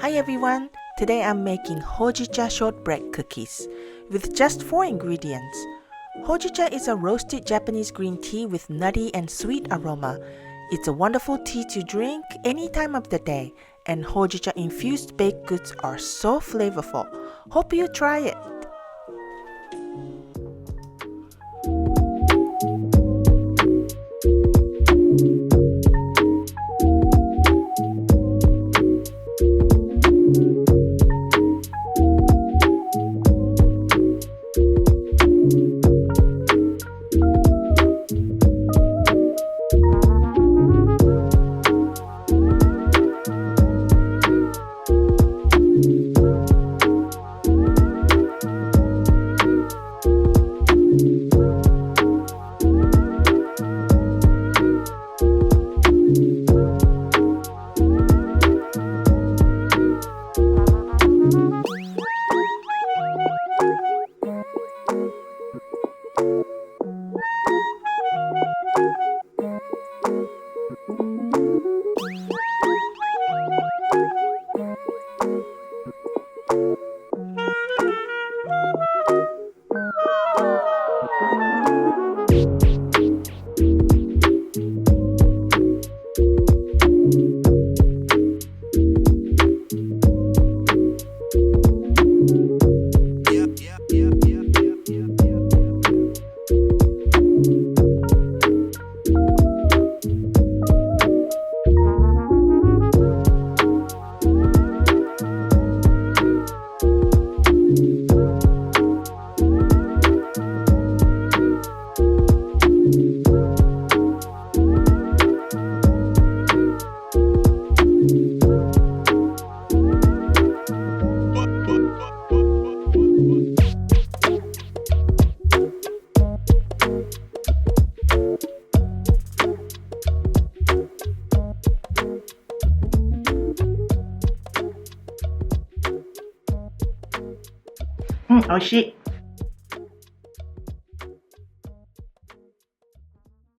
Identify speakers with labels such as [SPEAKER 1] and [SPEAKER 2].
[SPEAKER 1] Hi everyone! Today I'm making Hojicha Shortbread Cookies with just 4 ingredients. Hojicha is a roasted Japanese green tea with nutty and sweet aroma. It's a wonderful tea to drink any time of the day, and Hojicha infused baked goods are so flavorful. Hope you try it! 美味しい。